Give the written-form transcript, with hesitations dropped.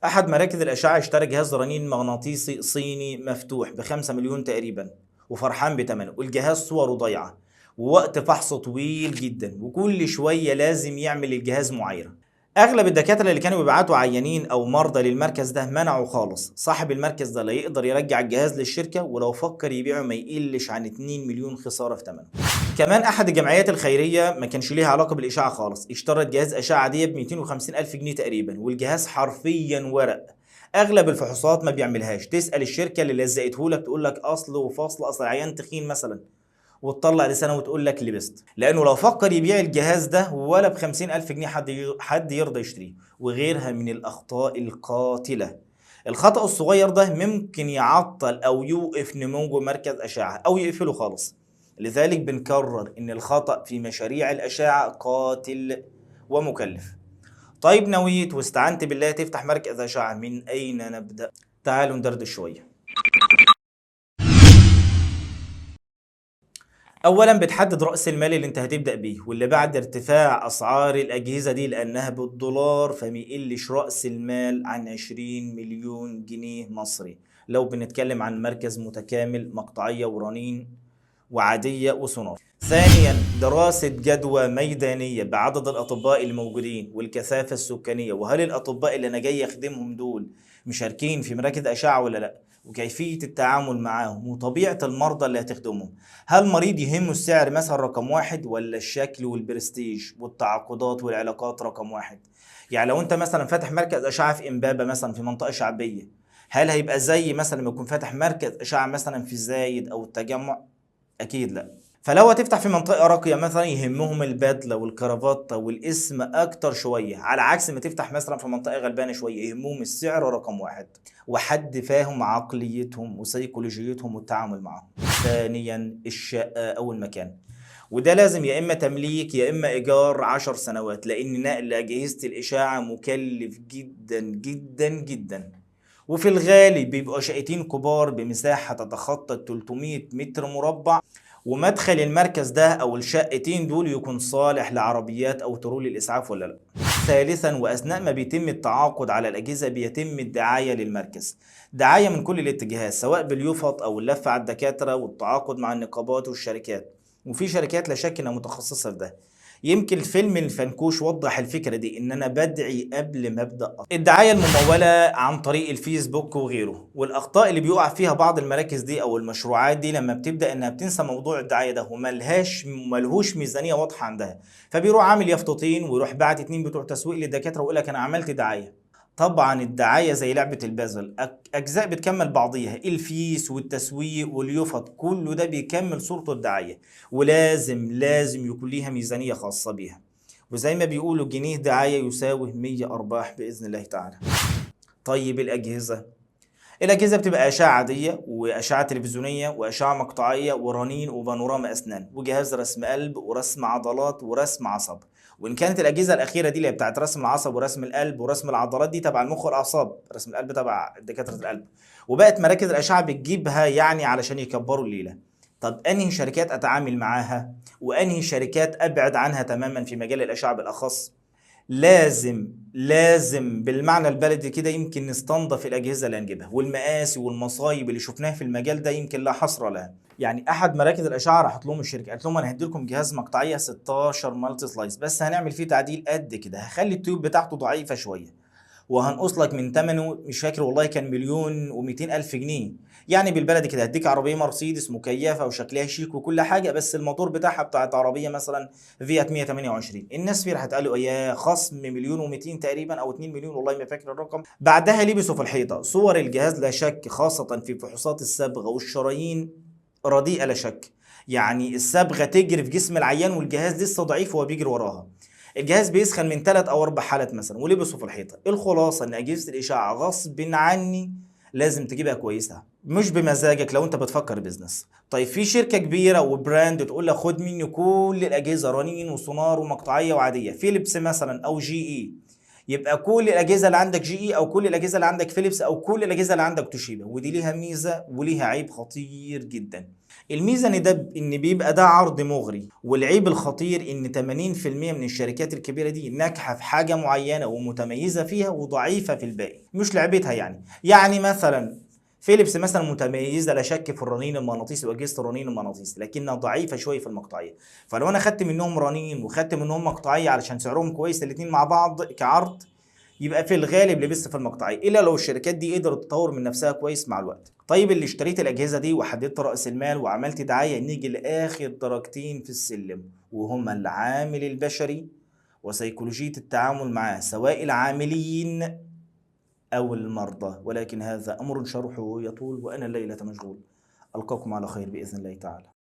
احد مراكز الاشعه اشترى جهاز رنين مغناطيسي صيني مفتوح ب5 مليون تقريبا، وفرحان بتمنه، والجهاز صوره ضايعه، ووقت فحص طويل جدا، وكل شويه لازم يعمل الجهاز معايره. اغلب الدكاتره اللي كانوا بيبعتوا عيانين او مرضى للمركز ده منعوا خالص. صاحب المركز ده لا يقدر يرجع الجهاز للشركه، ولو فكر يبيعه ما يقلش عن 2 مليون خساره في ثمنه. كمان احد الجمعيات الخيريه ما كانش ليها علاقه بالاشاعه خالص، اشترت جهاز اشعه عاديه ب 250 الف جنيه تقريبا، والجهاز حرفيا ورق. اغلب الفحوصات ما بيعملهاش. تسال الشركه اللي لزقته لك تقول لك اصل وفاصل، اصل العيان تخين مثلا، وتطلع لسانه وتقول لك لبست. لانه لو فكر يبيع الجهاز ده ولا ب50 الف جنيه حد يرضى يشتريه. وغيرها من الاخطاء القاتله. الخطأ الصغير ده ممكن يعطل او يوقف نمو مركز اشعه او يقفله خالص. لذلك بنكرر ان الخطأ في مشاريع الاشعه قاتل ومكلف. طيب نويت واستعنت بالله تفتح مركز اشعه، من اين نبدأ؟ تعالوا ندردش شويه. اولا بتحدد راس المال اللي انت هتبدا بيه، واللي بعد ارتفاع اسعار الاجهزه دي لانها بالدولار فما يقلش راس المال عن 20 مليون جنيه مصري، لو بنتكلم عن مركز متكامل مقطعيه ورنين وعاديه وسونار. ثانيا دراسه جدوى ميدانيه بعدد الاطباء الموجودين والكثافه السكانيه، وهل الاطباء اللي انا جاي اخدمهم دول مشاركين في مراكز اشعه ولا لا، وكيفيه التعامل معاهم، وطبيعه المرضى اللي هتخدمهم. هل مريض يهمه السعر مثلا رقم واحد، ولا الشكل والبرستيج والتعاقدات والعلاقات رقم واحد؟ يعني لو انت مثلا فاتح مركز اشعه في امبابه مثلا في منطقه شعبيه، هل هيبقى زي مثلا لما يكون فاتح مركز اشعه مثلا في زايد او التجمع؟ اكيد لا. فلو هتفتح في منطقه راقيه مثلا يهمهم البدله والكرافته والاسم اكتر شويه، على عكس ما تفتح مثلا في منطقه غلبانه شويه يهمهم السعر رقم واحد، وحد فاهم عقليتهم وسيكولوجيتهم والتعامل معهم. ثانيا الشقه او المكان، وده لازم يا اما تمليك يا اما ايجار 10 سنوات، لان نقل اجهزه الاشاعه مكلف جدا جدا جدا. وفي الغالب بيبقوا شقتين كبار بمساحة تتخطى 300 متر مربع، ومدخل المركز ده او الشقتين دول يكون صالح لعربيات او ترول الاسعاف ولا لا. ثالثا واثناء ما بيتم التعاقد على الاجهزه بيتم الدعايه للمركز، دعايه من كل الاتجاهات، سواء باليوفط او اللف على الدكاتره والتعاقد مع النقابات والشركات. وفي شركات لا شك انها متخصصه في ده. يمكن الفيلم الفنكوش وضح الفكرة دي، ان انا بدعي قبل ما ابدأ الدعاية الممولة عن طريق الفيسبوك وغيره. والاخطاء اللي بيقع فيها بعض المراكز دي او المشروعات دي لما بتبدأ انها بتنسى موضوع الدعاية ده، وملهوش ميزانية واضحة عندها، فبيروح عامل يافطتين ويروح باعت 2 بتوع تسويق للدكاترة ويقول لك انا عملت دعاية. طبعا الدعاية زي لعبة البازل، أجزاء بتكمل بعضيها، الفيس والتسويق واليوفط كله ده بيكمل صورة الدعاية، ولازم يكون ليها ميزانية خاصة بيها. وزي ما بيقولوا جنيه دعاية يساوي 100 أرباح بإذن الله تعالى. طيب الأجهزة بتبقى أشعة عادية وأشعة تلفزيونية وأشعة مقطعية ورنين وبانوراما أسنان وجهاز رسم قلب ورسم عضلات ورسم عصب. وإن كانت الأجهزة الأخيرة دي اللي بتاعت رسم العصب ورسم القلب ورسم العضلات دي تبع المخ والأعصاب، رسم القلب تبع دكاترة القلب، وبقت مراكز الأشعة بتجيبها يعني علشان يكبروا الليلة. طب أنهي شركات أتعامل معاها وأنهي شركات أبعد عنها تماما في مجال الأشعة بالأخص؟ لازم بالمعنى البلدي كده يمكن نستنضف الاجهزه اللي هنجيبها، والمقاسي والمصايب اللي شفناها في المجال ده يمكن لا حصر لها. يعني احد مراكز الاشعه راحت لهم الشركه قالت لهم انا هدي لكم جهاز مقطعيه 16 مالتي سلايس، بس هنعمل فيه تعديل قد كده، هخلي التيوب بتاعته ضعيفه شويه، وهنقص لك من ثمنه مش فاكر والله كان مليون و200 الف جنيه. يعني بالبلدي كده هديك عربيه مرسيدس مكيفه وشكلها شيك وكل حاجه، بس الموتور بتاعها بتاعت عربيه مثلا فيات 128. الناس فيه راحت قالوا يا خصم مليون و200 تقريبا او 2 مليون والله ما فاكر الرقم. بعدها لبسوا في الحيطه صور الجهاز لا شك، خاصه في فحوصات الصبغه والشرايين رديئه لا شك. يعني الصبغه تجري في جسم العيان والجهاز لسه ضعيف وهو بيجري وراها. الجهاز بيسخن من 3 او 4 حالات مثلا ولبسه في الحيطه. الخلاصه ان اجهزه الاشعاع غصب عني لازم تجيبها كويسه، مش بمزاجك لو انت بتفكر بيزنس. طيب في شركه كبيره وبراند تقول لك خد مني كل الاجهزه رنين وسونار ومقطعيه وعاديه، فيليبس مثلا او GE، يبقى كل الاجهزه اللي عندك جي اي، او كل الاجهزه اللي عندك فيليبس، او كل الاجهزه اللي عندك توشيبا. ودي ليها ميزه وليها عيب خطير جدا. الميزه ان بيبقى ده عرض مغري، والعيب الخطير ان 80% من الشركات الكبيره دي ناجحه في حاجه معينه ومتميزه فيها وضعيفه في الباقي، مش لعبتها يعني مثلا فيليبس مثلا متميزه لا شك في الرنين المغناطيسي واجهزه الرنين المغناطيسي، لكنها ضعيفه شويه في المقطعيه. فلو انا خدت منهم رنين وخدت منهم مقطعيه علشان سعرهم كويس الاثنين مع بعض كعرض، يبقى في الغالب لبست في المقطعيه، الا لو الشركات دي قدرت تطور من نفسها كويس مع الوقت. طيب اللي اشتريت الاجهزه دي وحددت راس المال وعملت دعايه، نيجي لاخر درجتين في السلم، وهما العامل البشري وسيكولوجيه التعامل معاه، سواء العاملين او المرضى. ولكن هذا امر شرحه يطول وانا الليله مشغول. القاكم على خير باذن الله تعالى.